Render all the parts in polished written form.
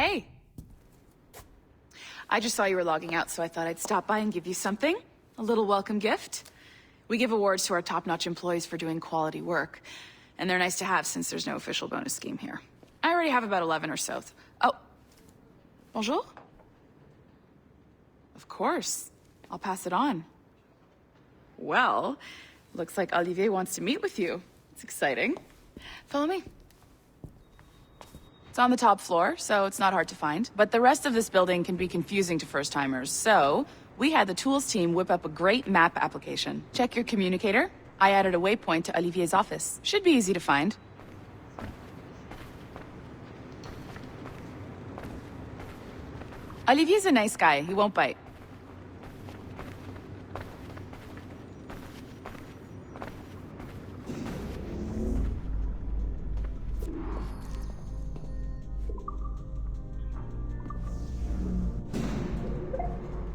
Hey. I just saw you were logging out, so I thought I'd stop by and give you something. A little welcome gift. We give awards to our top-notch employees for doing quality work. And they're nice to have since there's no official bonus scheme here. I already have about 11 or so. Oh. Bonjour? Of course. I'll pass it on. Well, looks like Olivier wants to meet with you. It's exciting. Follow me. It's on the top floor, so it's not hard to find. But the rest of this building can be confusing to first-timers, so we had the tools team whip up a great map application. Check your communicator. I added a waypoint to Olivier's office. Should be easy to find. Olivier's a nice guy. He won't bite.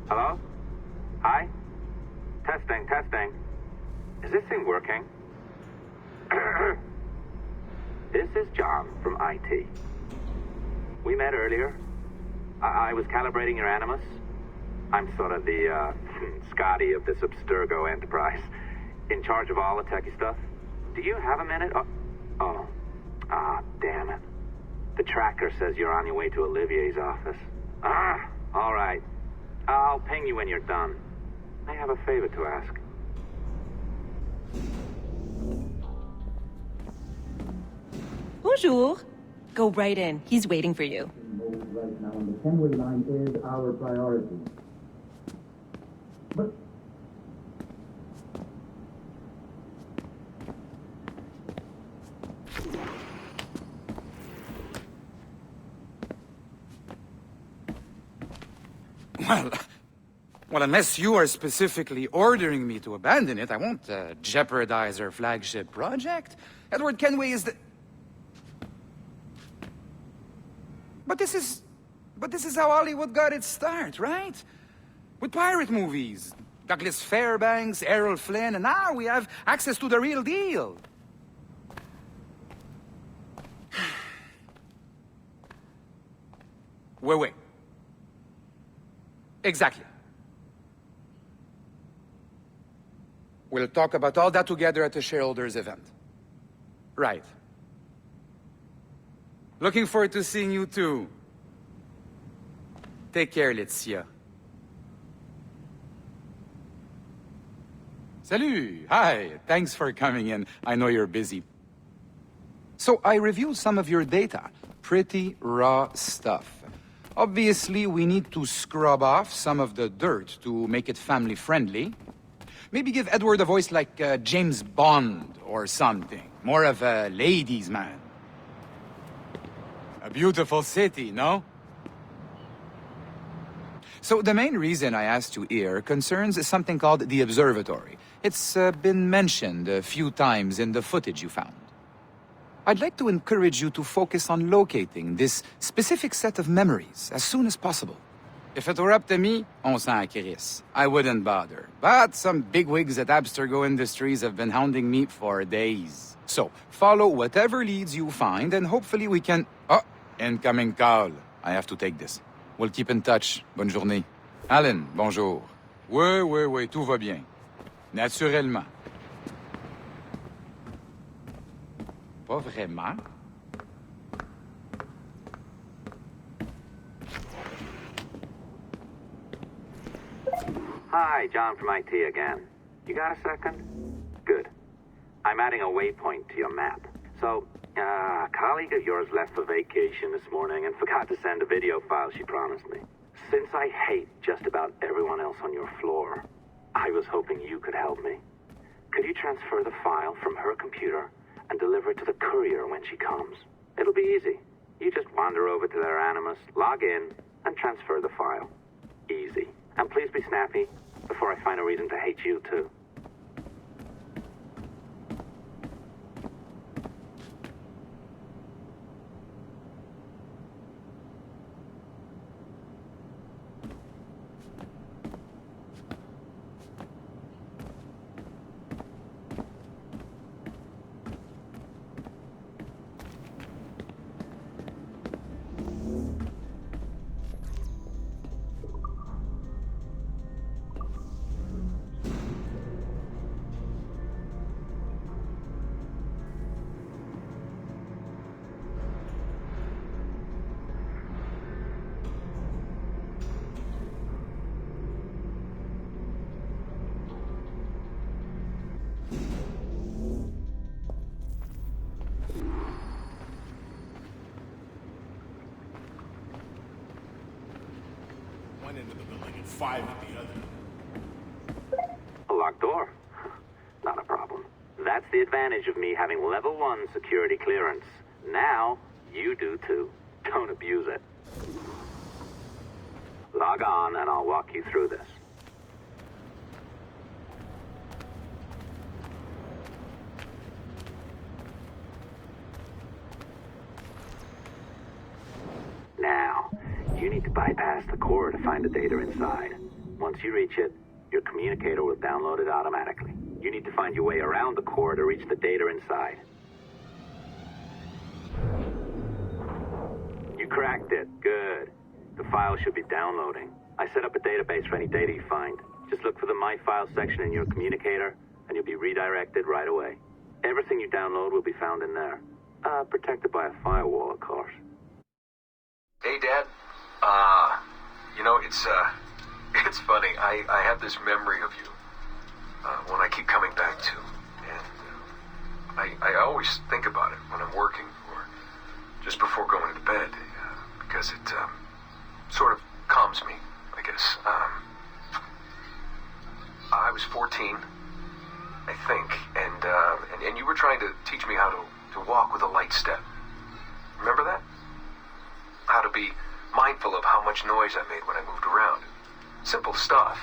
Hello? Hi? Testing, testing. Is this thing working? This is John from IT. We met earlier. I was calibrating your Animus. I'm sort of the, Scotty of this Abstergo enterprise. In charge of all the techie stuff. Do you have a minute? Damn it. The tracker says you're on your way to Olivier's office. All right. I'll ping you when you're done. I have a favor to ask. Bonjour. Go right in. He's waiting for you. Right now, and the Kenwood line is our priority. But Well, unless you are specifically ordering me to abandon it, I won't jeopardize our flagship project. Edward Kenway is the... But this is how Hollywood got its start, right? With pirate movies. Douglas Fairbanks, Errol Flynn, and now we have access to the real deal. Wait. Exactly. We'll talk about all that together at the shareholders event. Right. Looking forward to seeing you too. Take care, Laetitia. Salut! Hi! Thanks for coming in. I know you're busy. So I reviewed some of your data. Pretty raw stuff. Obviously, we need to scrub off some of the dirt to make it family-friendly. Maybe give Edward a voice like James Bond or something. More of a ladies' man. A beautiful city, no? So the main reason I asked you here concerns something called the observatory. It's been mentioned a few times in the footage you found. I'd like to encourage you to focus on locating this specific set of memories as soon as possible. If it were up to me, on s'en crisse. I wouldn't bother. But some bigwigs at Abstergo Industries have been hounding me for days. So, follow whatever leads you find and hopefully we can... Oh, incoming call. I have to take this. We'll keep in touch. Bonne journée. Alan, bonjour. Oui, tout va bien. Naturellement. Pas vraiment? Hi, John from IT again. You got a second? Good. I'm adding a waypoint to your map. So, a colleague of yours left for vacation this morning and forgot to send a video file she promised me. Since I hate just about everyone else on your floor, I was hoping you could help me. Could you transfer the file from her computer and deliver it to the courier when she comes? It'll be easy. You just wander over to their Animus, log in, and transfer the file. Easy. And please be snappy before I find a reason to hate you too. one end of the building and 5 at the other. A locked door? Not a problem. That's the advantage of me having level 1 security clearance. Now, you do too. Don't abuse it. Log on and I'll walk you through this. Now, you need to bypass the core to find the data inside. Once you reach it, your communicator will download it automatically. You need to find your way around the core to reach the data inside. You cracked it. Good. The file should be downloading. I set up a database for any data you find. Just look for the My Files section in your communicator, and you'll be redirected right away. Everything you download will be found in there. Protected by a firewall, of course. Hey, Dad. It's funny. I have this memory of you, one I keep coming back to. And I always think about it when I'm working or just before going to bed, because it sort of calms me, I guess. I was 14, I think, and you were trying to teach me how to walk with a light step. Remember that? How to be mindful of how much noise I made when I moved around. Simple stuff.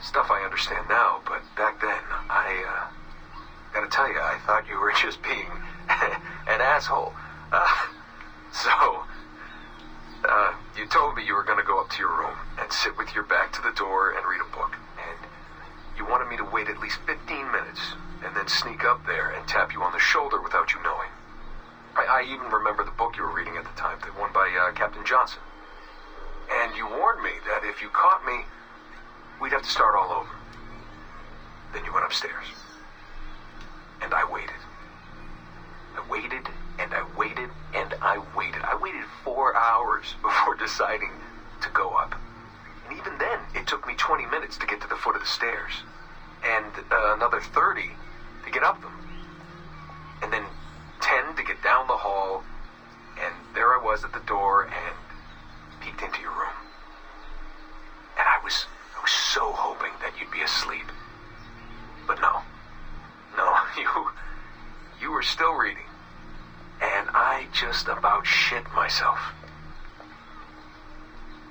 Stuff I understand now, but back then, I gotta tell you, I thought you were just being an asshole. You told me you were gonna go up to your room and sit with your back to the door and read a book. And you wanted me to wait at least 15 minutes and then sneak up there and tap you on the shoulder without you knowing. I even remember the book you were reading at the time, the one by Captain Johnson. And you warned me that if you caught me, we'd have to start all over. Then you went upstairs. And I waited. I waited, and I waited, and I waited. I waited 4 hours before deciding to go up. And even then, it took me 20 minutes to get to the foot of the stairs. And another 30 to get up them. And then 10 to get down the hall, and there I was at the door and peeked into your room. And I was so hoping that you'd be asleep. But no, you were still reading, and I just about shit myself.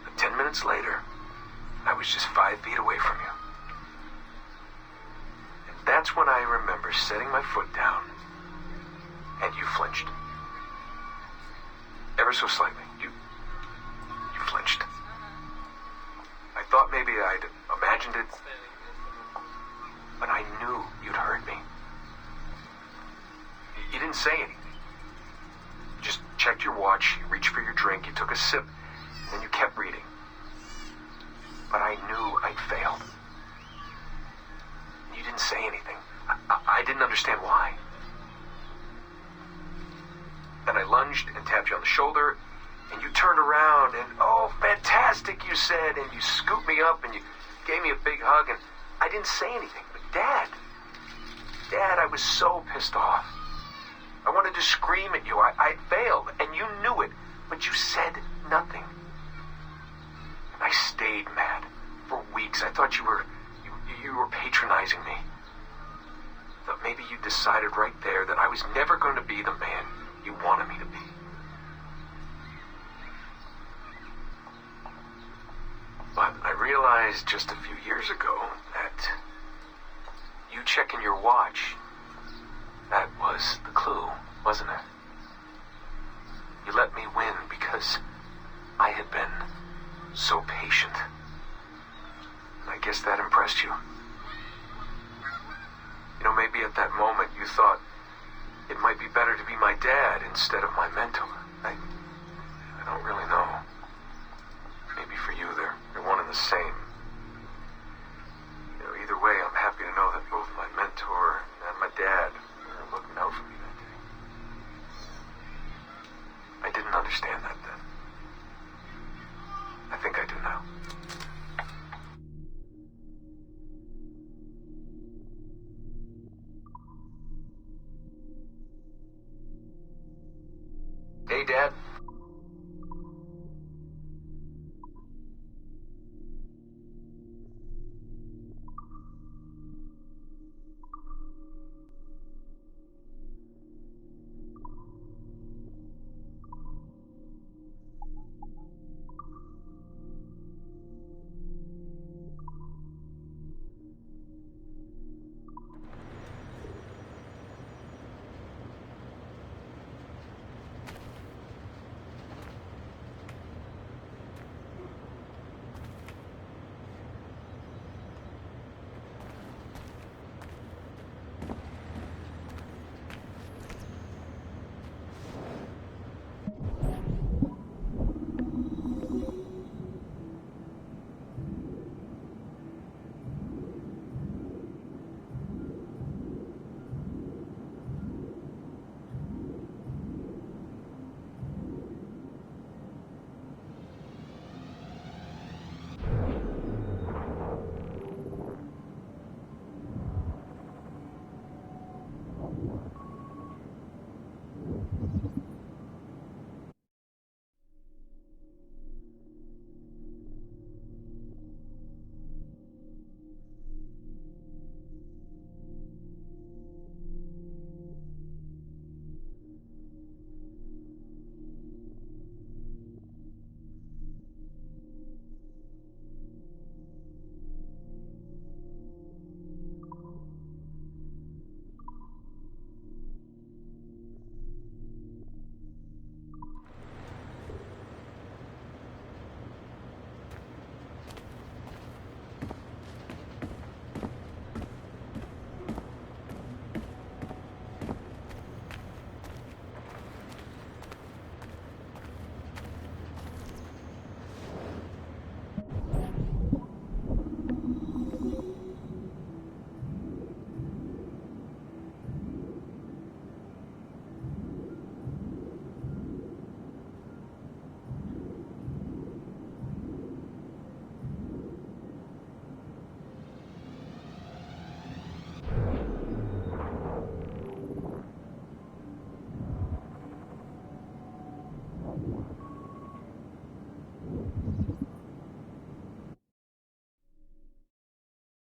But 10 minutes later, I was just 5 feet away from you. And that's when I remember setting my foot down. And you flinched. Ever so slightly. You flinched. I thought maybe I'd imagined it, but I knew you'd heard me. You didn't say anything. You just checked your watch, you reached for your drink, you took a sip, and then you kept reading. But I knew I'd failed. You didn't say anything. I didn't understand why. Then I lunged and tapped you on the shoulder, and you turned around, and oh, fantastic, you said, and you scooped me up, and you gave me a big hug, and I didn't say anything. But Dad, I was so pissed off. I wanted to scream at you. I'd failed, and you knew it, but you said nothing. And I stayed mad for weeks. I thought you were patronizing me. I thought maybe you decided right there that I was never going to be the man you wanted me to be. But I realized just a few years ago that you checking your watch, that was the clue, wasn't it? You let me win because I had been so patient. And I guess that impressed you. You know, maybe at that moment you thought it might be better to be my dad instead of my mentor. I don't really know. Maybe for you, they're one and the same. You know, either way, I'm happy to know that both my mentor and my dad are looking out for me that day. I didn't understand that then. I think I do now. Hey,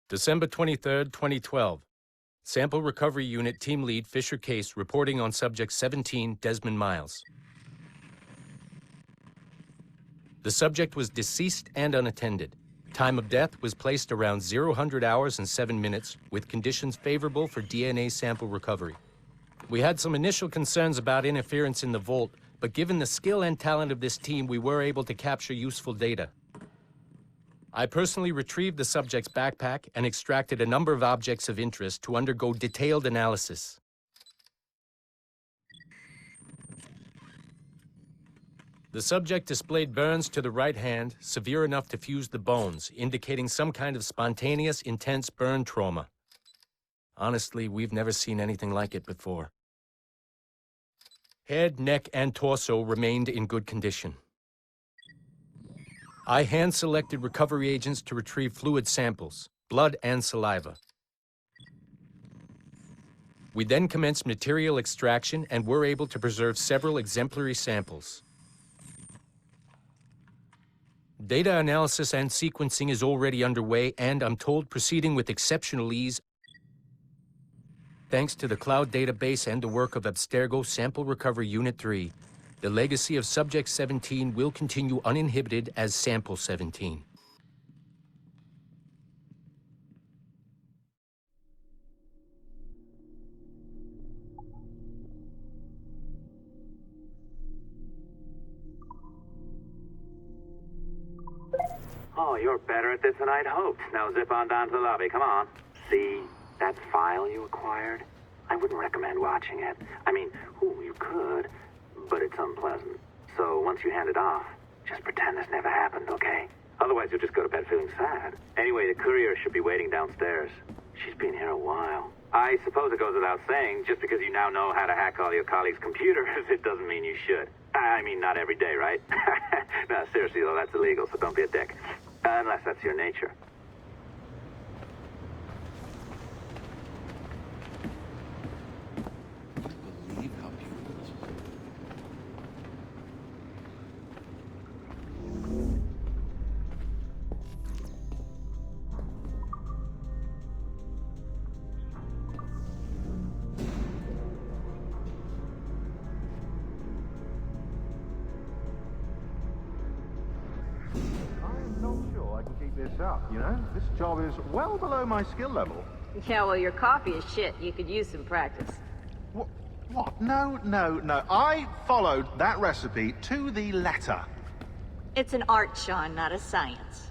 December 23rd, 2012. Sample Recovery Unit Team Lead Fisher Case reporting on Subject 17, Desmond Miles. The subject was deceased and unattended. Time of death was placed around 00 hours and 7 minutes, with conditions favorable for DNA sample recovery. We had some initial concerns about interference in the vault, but given the skill and talent of this team, we were able to capture useful data. I personally retrieved the subject's backpack and extracted a number of objects of interest to undergo detailed analysis. The subject displayed burns to the right hand, severe enough to fuse the bones, indicating some kind of spontaneous, intense burn trauma. Honestly, we've never seen anything like it before. Head, neck, and torso remained in good condition. I hand-selected recovery agents to retrieve fluid samples, blood and saliva. We then commenced material extraction and were able to preserve several exemplary samples. Data analysis and sequencing is already underway, and I'm told proceeding with exceptional ease thanks to the cloud database and the work of Abstergo Sample Recovery Unit 3. The legacy of Subject 17 will continue uninhibited as Sample 17. Oh, you're better at this than I'd hoped. Now zip on down to the lobby. Come on. See that file you acquired? I wouldn't recommend watching it. I mean, you could, but it's unpleasant. So once you hand it off, just pretend this never happened, okay? Otherwise, you'll just go to bed feeling sad. Anyway, the courier should be waiting downstairs. She's been here a while. I suppose it goes without saying, just because you now know how to hack all your colleagues' computers, it doesn't mean you should. I mean, not every day, right? No, seriously, though, that's illegal, so don't be a dick. Unless that's your nature. Believe how beautiful this is. I'm not sure I can keep this up, you know? This job is well below my skill level. Yeah, well, your coffee is shit. You could use some practice. What? No. I followed that recipe to the letter. It's an art, Sean, not a science.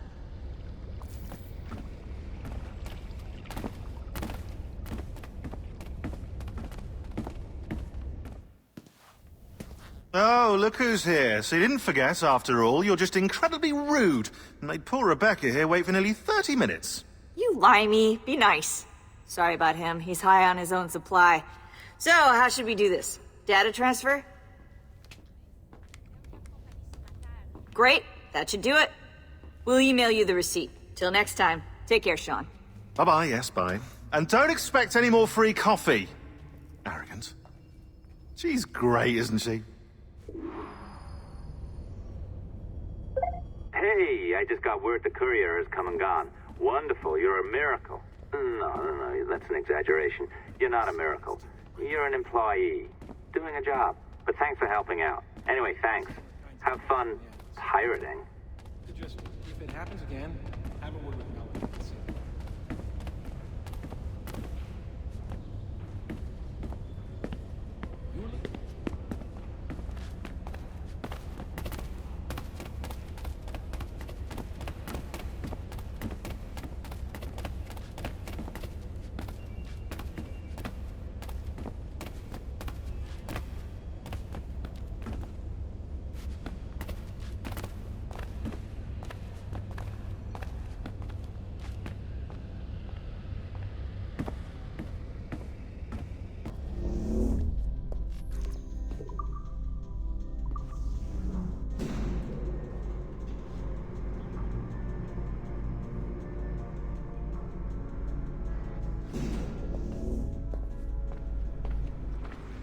Oh, look who's here. So you didn't forget, after all. You're just incredibly rude. And made poor Rebecca here wait for nearly 30 minutes. You limey. Be nice. Sorry about him. He's high on his own supply. So, how should we do this? Data transfer? Great. That should do it. We'll email you the receipt. Till next time. Take care, Sean. Bye-bye, yes, bye. And don't expect any more free coffee. Arrogant. She's great, isn't she? Hey, I just got word the courier has come and gone. Wonderful, you're a miracle. No, that's an exaggeration. You're not a miracle. You're an employee, doing a job. But thanks for helping out. Anyway, thanks. Have fun pirating. Just, if it happens again, have a word with Melanie. That's it.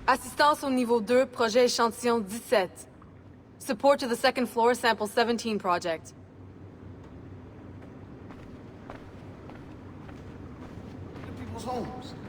Assistance au niveau 2, projet échantillon 17. Support to the second floor, sample 17 project. Holmes.